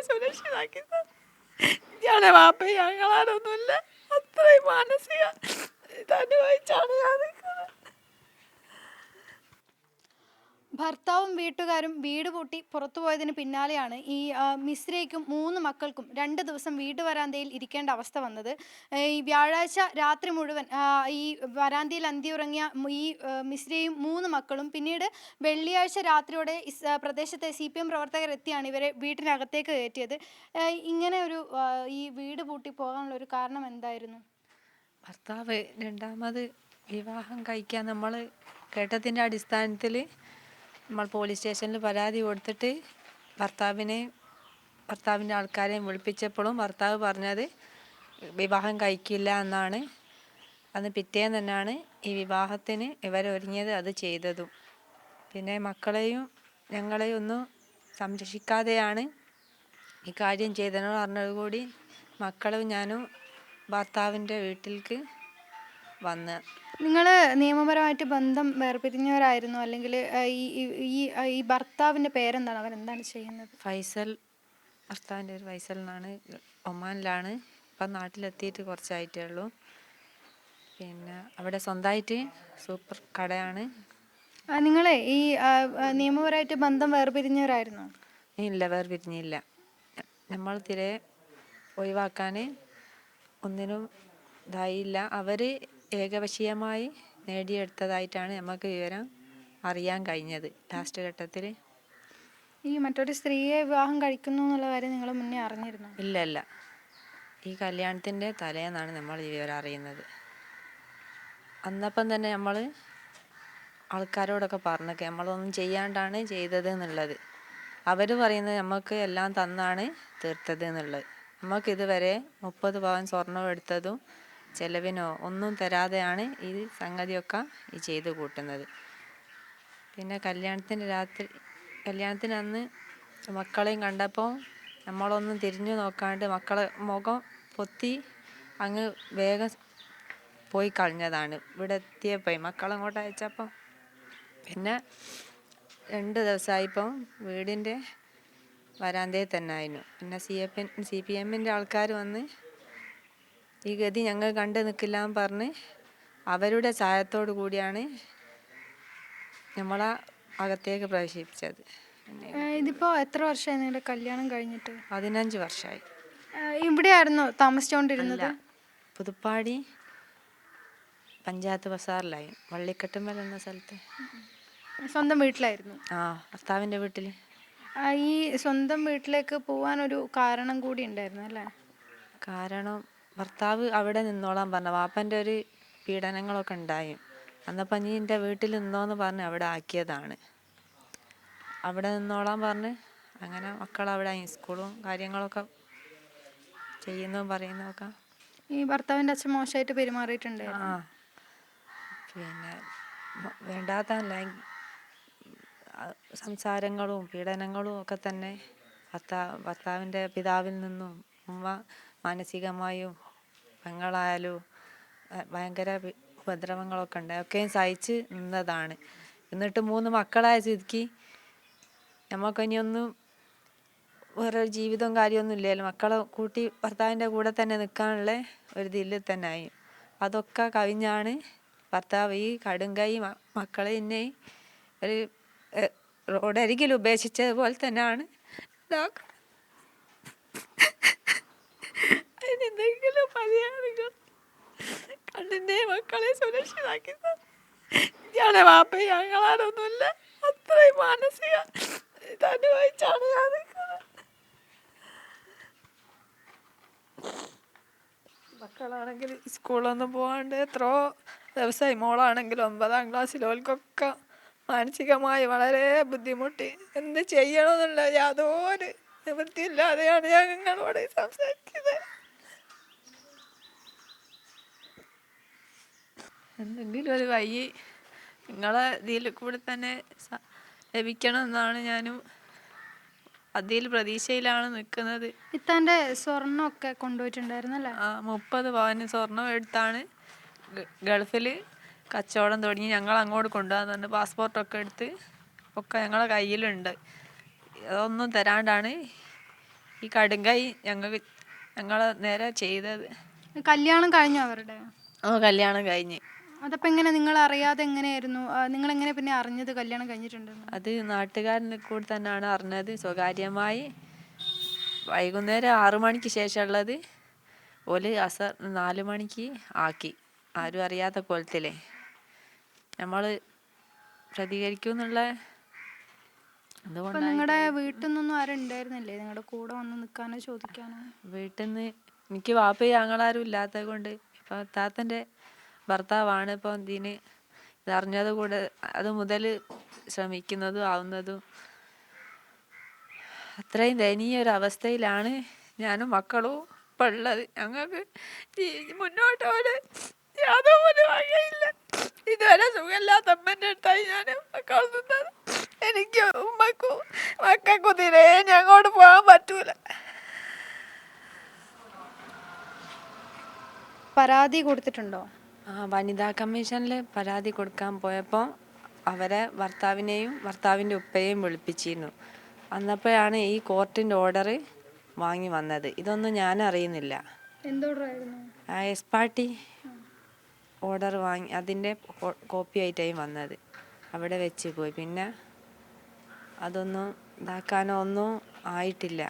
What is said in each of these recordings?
സുരക്ഷിതാക്കി ഞങ്ങളുടെ വാപ്പ ഞങ്ങളാരൊന്നുമില്ല. അത്രയും മാനസിക ഇതനുഭവിച്ചാണ് ഞാൻ നിൽക്കുന്നത്. ഭർത്താവും വീട്ടുകാരും വീട് പൂട്ടി പുറത്തുപോയതിന് പിന്നാലെയാണ് ഈ മിശ്രയ്ക്കും 3 മക്കൾക്കും 2 ദിവസം വീട്ടു വരാന്തയിൽ ഇരിക്കേണ്ട അവസ്ഥ വന്നത്. ഈ വ്യാഴാഴ്ച രാത്രി മുഴുവൻ ഈ വരാന്തയിൽ അന്തിയുറങ്ങിയ ഈ മിശ്രയും 3 മക്കളും പിന്നീട് വെള്ളിയാഴ്ച രാത്രിയോടെ പ്രദേശത്തെ CPM പ്രവർത്തകർ എത്തിയാണ് ഇവരെ വീട്ടിനകത്തേക്ക് കയറ്റിയത്. ഇങ്ങനെ ഒരു ഈ വീട് പൂട്ടി പോകാനുള്ള ഒരു കാരണം എന്തായിരുന്നു? ഭർത്താവ് രണ്ടാമത് വിവാഹം കഴിക്കാൻ നമ്മൾ കേട്ടതിൻ്റെ അടിസ്ഥാനത്തിൽ നമ്മൾ പോലീസ് സ്റ്റേഷനിൽ പരാതി കൊടുത്തിട്ട് ഭർത്താവിൻ്റെ ആൾക്കാരെയും വിളിപ്പിച്ചപ്പോഴും ഭർത്താവ് പറഞ്ഞത് വിവാഹം കഴിക്കില്ല എന്നാണ്. അന്ന് പിറ്റേന്ന് തന്നെയാണ് ഈ വിവാഹത്തിന് ഇവരൊരുങ്ങിയത്, അത് ചെയ്തതും. പിന്നെ മക്കളെയും ഞങ്ങളെയും ഒന്നും സംരക്ഷിക്കാതെയാണ് ഈ കാര്യം ചെയ്തതെന്ന് പറഞ്ഞതോടുകൂടി മക്കളും ഞാനും ഭർത്താവിൻ്റെ വീട്ടിലേക്ക് വന്ന്. നിങ്ങൾ നിയമപരമായിട്ട് ബന്ധം വേർപിരിഞ്ഞവരായിരുന്നു, അല്ലെങ്കിൽ ഈ ഭർത്താവിൻ്റെ പേരെന്താണ്, അവരെന്താണ് ചെയ്യുന്നത്? ഫൈസൽ, ഭർത്താവിൻ്റെ ഒരു ഫൈസൽ എന്നാണ്. ഒമാനിലാണ്. ഇപ്പം നാട്ടിലെത്തിയിട്ട് കുറച്ചായിട്ടേ ഉള്ളൂ. പിന്നെ അവിടെ സ്വന്തമായിട്ട് സൂപ്പർ കടയാണ്. നിങ്ങളെ ഈ നിയമപരമായിട്ട് ബന്ധം വേർപിരിഞ്ഞവരായിരുന്നു? ഇല്ല, വേർപിരിഞ്ഞില്ല. നമ്മൾ തിരെ ഒഴിവാക്കാൻ ഒന്നിനും ഇതായില്ല. അവർ ഏകപക്ഷീയമായി നേടിയെടുത്തതായിട്ടാണ് നമുക്ക് വിവരം അറിയാൻ കഴിഞ്ഞത് ലാസ്റ്റ് ഘട്ടത്തിൽ. ഈ മറ്റൊരു സ്ത്രീയെ വിവാഹം കഴിക്കുന്നു എന്നുള്ള കാര്യം നിങ്ങൾ മുന്നേ അറിഞ്ഞിരുന്നു? ഇല്ല, ഈ കല്യാണത്തിൻ്റെ തലേന്നാണ് നമ്മൾ ഈ വിവരം അറിയുന്നത്. അന്നപ്പം തന്നെ നമ്മൾ ആൾക്കാരോടൊക്കെ പറഞ്ഞൊക്കെ നമ്മളൊന്നും ചെയ്യാണ്ടാണ് ചെയ്തത് എന്നുള്ളത്. അവർ പറയുന്നത് നമുക്ക് എല്ലാം തന്നാണ് തീർത്തത് എന്നുള്ളത്. നമുക്കിതുവരെ 30 പവൻ സ്വർണം എടുത്തതും ചെലവിനോ ഒന്നും തരാതെയാണ് ഈ സംഗതിയൊക്കെ ഈ ചെയ്ത് കൂട്ടുന്നത്. പിന്നെ കല്യാണത്തിന് അന്ന് മക്കളെയും കണ്ടപ്പോൾ നമ്മളൊന്നും തിരിഞ്ഞു നോക്കാണ്ട് മക്കളെ മുഖം പൊത്തി അങ്ങ് വേഗം പോയി കളഞ്ഞതാണ്. ഇവിടെ എത്തിയപ്പോൾ മക്കളങ്ങോട്ട് അയച്ചപ്പം പിന്നെ 2 ദിവസമായിപ്പം വീടിൻ്റെ വരാന്തയിൽ തന്നെ ആയിരുന്നു. പിന്നെ CPMൻ്റെ ആൾക്കാർ വന്ന് ഈ ഗതി ഞങ്ങൾ കണ്ടു നിൽക്കില്ല എന്ന് പറഞ്ഞ് അവരുടെ സഹായത്തോടു കൂടിയാണ് നമ്മളെ അകത്തേക്ക് പ്രവേശിപ്പിച്ചത്. ഇതിപ്പോൾ എത്ര വർഷമായി നിങ്ങളുടെ കല്യാണം കഴിഞ്ഞിട്ട്? 15 വർഷമായി. ഇവിടെയായിരുന്നു താമസിച്ചുകൊണ്ടിരുന്നത്? പുതുപ്പാടി പഞ്ചായത്ത് ബസാറിലായി, വള്ളിക്കെട്ടുമ്പൽ എന്ന സ്ഥലത്ത്. സ്വന്തം വീട്ടിലായിരുന്നു? ഭർത്താവിൻ്റെ വീട്ടിൽ. ഈ സ്വന്തം വീട്ടിലേക്ക് പോകാനൊരു കാരണം കൂടി ഉണ്ടായിരുന്നു അല്ലേ? കാരണം ഭർത്താവ് അവിടെ നിന്നോളാൻ പറഞ്ഞു. വാപ്പൻ്റെ ഒരു പീഡനങ്ങളൊക്കെ ഉണ്ടായി. അന്നപ്പം നീ എൻ്റെ വീട്ടിൽ നിന്നോന്ന് പറഞ്ഞ് അവിടെ ആക്കിയതാണ്. അവിടെ നിന്നോളാൻ പറഞ്ഞ് അങ്ങനെ മക്കളവിടെ സ്കൂളും കാര്യങ്ങളൊക്കെ ചെയ്യുന്നതും പറയുന്നതൊക്കെ. ഈ ഭർത്താവിൻ്റെ അച്ഛൻ മോശമായിട്ട് പെരുമാറിയിട്ടുണ്ട്? പിന്നെ വേണ്ടാത്ത സംസാരങ്ങളും പീഡനങ്ങളും ഒക്കെ തന്നെ ഭർത്താവിൻ്റെ പിതാവിൽ നിന്നും ഉമ്മ മാനസികമായും പെങ്ങളായാലും ഭയങ്കര ഉപദ്രവങ്ങളൊക്കെ ഉണ്ട്. ഒക്കെയും സഹിച്ച് നിന്നതാണ്. എന്നിട്ട് 3 മക്കളായ സ്ഥിതിക്ക് നമുക്കിനിയൊന്നും വേറൊരു ജീവിതവും കാര്യമൊന്നും ഇല്ലല്ലോ. മക്കളെ കൂട്ടി ഭർത്താവിൻ്റെ കൂടെ തന്നെ നിൽക്കാനുള്ള ഒരു ഇതിൽ തന്നെ ആയി. അതൊക്കെ കവിഞ്ഞാണ് ഭർത്താവ് ഈ കടുങ്കൈ മക്കളെ എന്നെ ഒരു റോഡരികിൽ ഉപേക്ഷിച്ചതുപോലെ തന്നെയാണ് അതിനെന്തെങ്കിലും പരിഹാരങ്ങൾ കണ്ണിൻ്റെ മക്കളെ സുരക്ഷിതാക്കി ഞങ്ങളുടെ വാപ്പ ഞങ്ങളാരൊന്നുമില്ല. അത്രയും മാനസിക ഇതനുഭവിച്ചാണ് ഞാൻ നിൽക്കുന്നത്. മക്കളാണെങ്കിൽ സ്കൂളൊന്നും പോകാണ്ട് എത്രയോ ദിവസമായി. മോളാണെങ്കിൽ 9ാം ക്ലാസ്സിലോൽക്കൊക്കെ മാനസികമായി വളരെ ബുദ്ധിമുട്ടി. എന്ത് ചെയ്യണമെന്നുള്ള യാതൊരു നിവൃത്തിയില്ലാതെയാണ് ഞാൻ നിങ്ങളോട് സംസാരിക്കുന്നത്. എന്തെങ്കിലും ഒരു വഴി നിങ്ങളെ ഇതിൽ കൂടെ തന്നെ ലഭിക്കണമെന്നാണ് ഞാനും അതിൽ പ്രതീക്ഷയിലാണ് നിൽക്കുന്നത്. ഇത്താൻ്റെ സ്വർണ്ണമൊക്കെ കൊണ്ടുപോയിട്ടുണ്ടായിരുന്നല്ലേ? 30 പവന് സ്വർണം എടുത്താണ് ഗൾഫിൽ കച്ചവടം തുടങ്ങി. ഞങ്ങൾ അങ്ങോട്ട് കൊണ്ടുപോകാൻ തന്നെ പാസ്പോർട്ടൊക്കെ എടുത്ത് ഒക്കെ ഞങ്ങളെ കയ്യിലുണ്ട്. അതൊന്നും തരാണ്ടാണ് ഈ കടുങ്കൈ ഞങ്ങൾ നേരെ ചെയ്തത്. കല്യാണം കഴിഞ്ഞോ അവരുടെ? കല്യാണം കഴിഞ്ഞ്. അതപ്പോൾ എങ്ങനെ നിങ്ങൾ അറിയാതെ എങ്ങനെയായിരുന്നു? നിങ്ങൾ എങ്ങനെ പിന്നെ അറിഞ്ഞത് കല്യാണം കഴിഞ്ഞിട്ടുണ്ടെന്ന്? അത് നാട്ടുകാരനെ കൂടെ തന്നെയാണ് അറിഞ്ഞത്. സ്വകാര്യമായി വൈകുന്നേരം 6 മണിക്ക് ശേഷമുള്ളത് ഓല് 4 മണിക്ക് ആക്കി. ആരും അറിയാത്ത കോലത്തിലേ നമ്മൾ പ്രതികരിക്കും എന്നുള്ള അപ്പോൾ നിങ്ങളുടെ വീട്ടിൽ നിന്നൊന്നും ആരും ഉണ്ടായിരുന്നില്ലേ നിങ്ങളുടെ കൂടെ വന്ന് നിൽക്കാനോ ചോദിക്കാനോ? വീട്ടിൽ നിന്ന് എനിക്ക് വാപ്പയും ഞങ്ങളാരും ഇല്ലാത്തത് കൊണ്ട് ഇപ്പം താത്തൻ്റെ ഭർത്താവാണ് ഇപ്പം ഇതറിഞ്ഞത് കൂടെ അത് മുതൽ ശ്രമിക്കുന്നതും ആവുന്നതും. അത്രയും ദയനീയ ഒരു അവസ്ഥയിലാണ് ഞാനും മക്കളും ഇപ്പം ഉള്ളത്. ഞങ്ങൾക്ക് മുന്നോട്ട് യാതൊരു വകയില്ല. ഇതുവരെ സുഖമില്ലാത്ത അമ്മൻ്റെ അടുത്തായി ഞാൻ മക്കൾ നിന്നത്. എനിക്ക് മക്കൾക്കും തീരെ ഞങ്ങോട്ട് പോകാൻ പറ്റൂല. പരാതി കൊടുത്തിട്ടുണ്ടോ? വനിതാ കമ്മീഷനിൽ പരാതി കൊടുക്കാൻ പോയപ്പോൾ അവരെ ഭർത്താവിനെയും ഭർത്താവിൻ്റെ ഉപ്പയെയും വിളിപ്പിച്ചിരുന്നു. അന്നപ്പോഴാണ് ഈ കോർട്ടിൻ്റെ ഓർഡർ വാങ്ങി വന്നത്. ഇതൊന്നും ഞാൻ അറിയുന്നില്ല. എന്തോടായിരുന്നു? എസ് പാർട്ടി ഓർഡർ വാങ്ങി അതിൻ്റെ കോപ്പി ആയിട്ടായി വന്നത്. അവിടെ വെച്ച് പോയി. പിന്നെ അതൊന്നും ഇതാക്കാനോ ഒന്നും ആയിട്ടില്ല.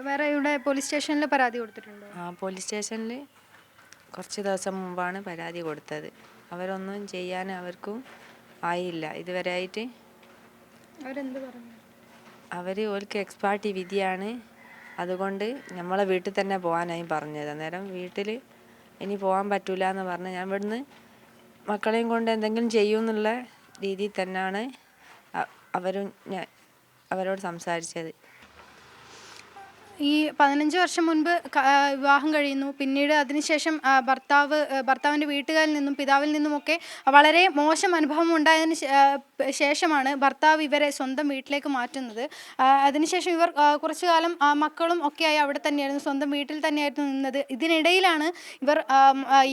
വേറെ ഇവിടെ പോലീസ് സ്റ്റേഷനിൽ പരാതി കൊടുത്തിട്ടുണ്ടോ? പോലീസ് സ്റ്റേഷനിൽ കുറച്ച് ദിവസം മുമ്പാണ് പരാതി കൊടുത്തത്. അവരൊന്നും ചെയ്യാൻ അവർക്കും ആയില്ല ഇതുവരെ ആയിട്ട്. അവരെന്ത് പറഞ്ഞു? ഓർക്ക് എക്സ്പാർട്ടി വിധിയാണ്, അതുകൊണ്ട് നമ്മളെ വീട്ടിൽ തന്നെ പോകാനായി പറഞ്ഞത്. അന്നേരം വീട്ടിൽ ഇനി പോകാൻ പറ്റൂല എന്ന് പറഞ്ഞ് ഞാൻ ഇവിടുന്ന് മക്കളെയും കൊണ്ട് എന്തെങ്കിലും ചെയ്യുമെന്നുള്ള രീതിയിൽ തന്നെയാണ് അവരോട് സംസാരിച്ചത്. ഈ 15 വർഷം മുൻപ് വിവാഹം കഴിയുന്നു. പിന്നീട് അതിനുശേഷം ഭർത്താവിൻ്റെ വീട്ടുകാരിൽ നിന്നും പിതാവിൽ നിന്നുമൊക്കെ വളരെ മോശം അനുഭവം ഉണ്ടായതിന് ശേഷമാണ് ഭർത്താവ് ഇവരെ സ്വന്തം വീട്ടിലേക്ക് മാറ്റുന്നത്. അതിനുശേഷം ഇവർ കുറച്ചു കാലം മക്കളും ഒക്കെയായി അവിടെ തന്നെയായിരുന്നു, സ്വന്തം വീട്ടിൽ തന്നെയായിരുന്നു നിന്നത്. ഇതിനിടയിലാണ്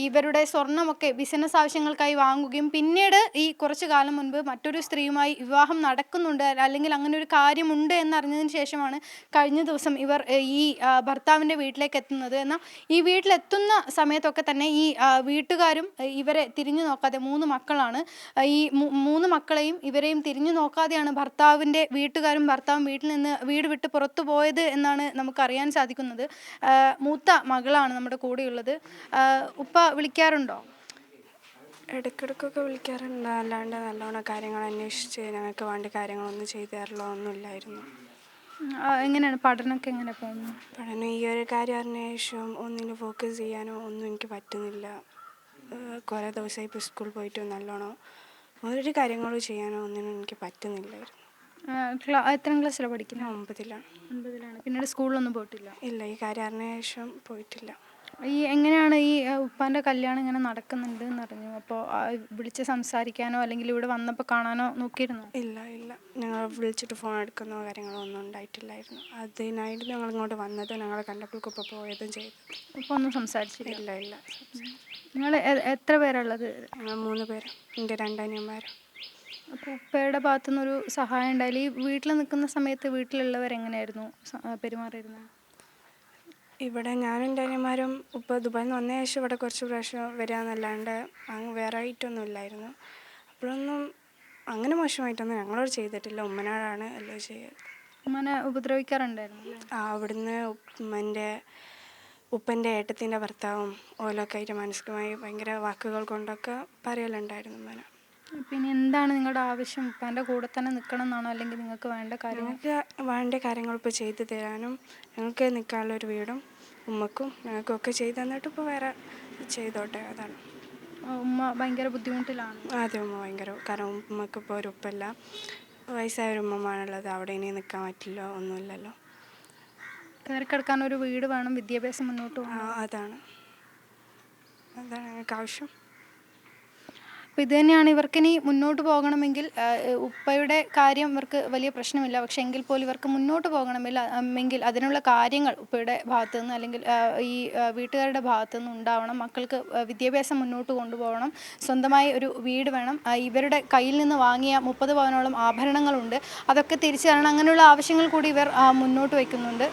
ഇവരുടെ സ്വർണ്ണമൊക്കെ ബിസിനസ് ആവശ്യങ്ങൾക്കായി വാങ്ങുകയും പിന്നീട് ഈ കുറച്ചു കാലം മുൻപ് മറ്റൊരു സ്ത്രീയുമായി വിവാഹം നടക്കുന്നുണ്ട്, അല്ലെങ്കിൽ അങ്ങനെ ഒരു കാര്യമുണ്ട് എന്നറിഞ്ഞതിന് ശേഷമാണ് കഴിഞ്ഞ ദിവസം ഇവർ ഈ ഭർത്താവിൻ്റെ വീട്ടിലേക്ക് എത്തുന്നത്. എന്നാൽ ഈ വീട്ടിലെത്തുന്ന സമയത്തൊക്കെ തന്നെ ഈ വീട്ടുകാരും ഇവരെ തിരിഞ്ഞു നോക്കാതെ, 3 മക്കളാണ്, ഈ 3 മക്കളെയും ഇവരെയും തിരിഞ്ഞു നോക്കാതെയാണ് ഭർത്താവിൻ്റെ വീട്ടുകാരും ഭർത്താവും വീട് വിട്ട് പുറത്തു പോയത് എന്നാണ് നമുക്കറിയാൻ സാധിക്കുന്നത്. മൂത്ത മകളാണ് നമ്മുടെ കൂടെയുള്ളത്. ഉപ്പ വിളിക്കാറുണ്ടോ? ഇടയ്ക്കിടയ്ക്കൊക്കെ വിളിക്കാറുണ്ട്. അല്ലാണ്ട് നല്ലോണം കാര്യങ്ങൾ അന്വേഷിച്ച് ഞങ്ങൾക്ക് വേണ്ട കാര്യങ്ങളൊന്നും ചെയ്തു തരലോ ഒന്നുമില്ലായിരുന്നു. എങ്ങനെയാണ് പഠനമൊക്കെ എങ്ങനെ പോകുന്നു? പഠനം ഈ ഒരു കാര്യം അറിഞ്ഞ ശേഷം ഒന്നിന് ഫോക്കസ് ചെയ്യാനോ ഒന്നും എനിക്ക് പറ്റുന്നില്ല. കുറേ ദിവസമായി ഇപ്പോൾ സ്കൂളിൽ പോയിട്ട് നല്ലോണം ഒരു കാര്യങ്ങളും ചെയ്യാനോ ഒന്നിനും എനിക്ക് പറ്റുന്നില്ലായിരുന്നു. എത്രാം ക്ലാസ്സിലാണ് പഠിക്കുന്നത്? 9ലാണ്. പിന്നീട് സ്കൂളിലൊന്നും പോയിട്ടില്ല? ഇല്ല, ഈ കാര്യം അറിഞ്ഞ ശേഷം പോയിട്ടില്ല. എങ്ങനെയാണ് ഈ ഉപ്പാൻ്റെ കല്യാണം ഇങ്ങനെ നടക്കുന്നുണ്ട് എന്നറിഞ്ഞു അപ്പോൾ വിളിച്ച് സംസാരിക്കാനോ അല്ലെങ്കിൽ ഇവിടെ വന്നപ്പോൾ കാണാനോ നോക്കിയിരുന്നോ? ഇല്ല, ഞങ്ങൾ വിളിച്ചിട്ട് ഫോൺ എടുക്കുന്നോ കാര്യങ്ങളോ ഒന്നും ഉണ്ടായിട്ടില്ലായിരുന്നു. അതിനായിട്ട് ഞങ്ങൾ ഇങ്ങോട്ട് വന്നത്, ഞങ്ങളെ കണ്ടപ്പോഴേക്കും ഇപ്പോൾ പോയതും ചെയ്തു. അപ്പോൾ ഒന്നും സംസാരിച്ചില്ല? ഇല്ല. നിങ്ങൾ എത്ര പേരുള്ളത്? ഞങ്ങൾ 3 പേര്, എൻ്റെ 2 അനിയന്മാരും. അപ്പോൾ ഉപ്പയുടെ ഭാഗത്തുനിന്നൊരു സഹായം ഉണ്ടായാലും ഈ വീട്ടിൽ നിൽക്കുന്ന സമയത്ത് വീട്ടിലുള്ളവരെങ്ങനെയായിരുന്നു പെരുമാറിയിരുന്നത്? ഇവിടെ ഞാനും എൻ്റെ അനിയന്മാരും ഇപ്പോൾ ദുബായിൽ നിന്ന് വന്ന ശേഷം ഇവിടെ കുറച്ച് പ്രാവശ്യം വരികയെന്നല്ലാണ്ട് വേറെ ആയിട്ടൊന്നും ഇല്ലായിരുന്നു. അപ്പോഴൊന്നും അങ്ങനെ മോശമായിട്ടൊന്നും ഞങ്ങളോട് ചെയ്തിട്ടില്ല. ഉമ്മനോടാണ് എല്ലാം ചെയ്യുക. ഉമ്മനെ ഉപദ്രവിക്കാറുണ്ടായിരുന്നു? അവിടുന്ന് ഉപ്പൻ്റെ ഏട്ടത്തിൻ്റെ ഭർത്താവും ഓലൊക്കെ ആയിട്ട് മാനസികമായി ഭയങ്കര വാക്കുകൾ കൊണ്ടൊക്കെ പറയലുണ്ടായിരുന്നു ഉമ്മനെ. പിന്നെ എന്താണ് നിങ്ങളുടെ ആവശ്യം? ഉപ്പാൻ്റെ കൂടെ തന്നെ നിൽക്കണം എന്നാണോ, അല്ലെങ്കിൽ നിങ്ങൾക്ക് വേണ്ട കാര്യങ്ങൾ ഇപ്പോൾ ചെയ്തു തരാനും ഞങ്ങൾക്ക് നിൽക്കാനുള്ളൊരു വീടും ഉമ്മക്കും ഞങ്ങൾക്കൊക്കെ ചെയ്തു തന്നിട്ട് ഇപ്പോൾ വേറെ ചെയ്തോട്ടെ, അതാണ്. ഉമ്മ ഭയങ്കര ബുദ്ധിമുട്ടിലാണ്? ആദ്യം ഉമ്മ ഭയങ്കര, കാരണം ഉമ്മക്ക് ഇപ്പോൾ ഒരു ഉപ്പല്ല, വയസ്സായൊരു ഉമ്മമാണുള്ളത്. അവിടെ ഇനി നിൽക്കാൻ പറ്റില്ല, ഒന്നുമില്ലല്ലോ. കയറി കിടക്കാൻ ഒരു വീട് വേണം, വിദ്യാഭ്യാസം മുന്നോട്ട് പോകണം. അതാണ് ഞങ്ങൾക്ക് ആവശ്യം. അപ്പോൾ ഇത് തന്നെയാണ് ഇവർക്കിനി മുന്നോട്ട് പോകണമെങ്കിൽ ഉപ്പയുടെ കാര്യം ഇവർക്ക് വലിയ പ്രശ്നമില്ല. പക്ഷേ എങ്കിൽ പോലും ഇവർക്ക് മുന്നോട്ട് പോകണമെങ്കിൽ അതിനുള്ള കാര്യങ്ങൾ ഉപ്പയുടെ ഭാഗത്തു നിന്ന് അല്ലെങ്കിൽ ഈ വീട്ടുകാരുടെ ഭാഗത്തു നിന്ന് ഉണ്ടാവണം. മക്കൾക്ക് വിദ്യാഭ്യാസം മുന്നോട്ട് കൊണ്ടുപോകണം. സ്വന്തമായി ഒരു വീട് വേണം. ഇവരുടെ കയ്യിൽ നിന്ന് വാങ്ങിയ 30 പവനോളം ആഭരണങ്ങളുണ്ട്. അതൊക്കെ തിരിച്ചു തരണം. അങ്ങനെയുള്ള ആവശ്യങ്ങൾ കൂടി ഇവർ മുന്നോട്ട് വയ്ക്കുന്നുണ്ട്.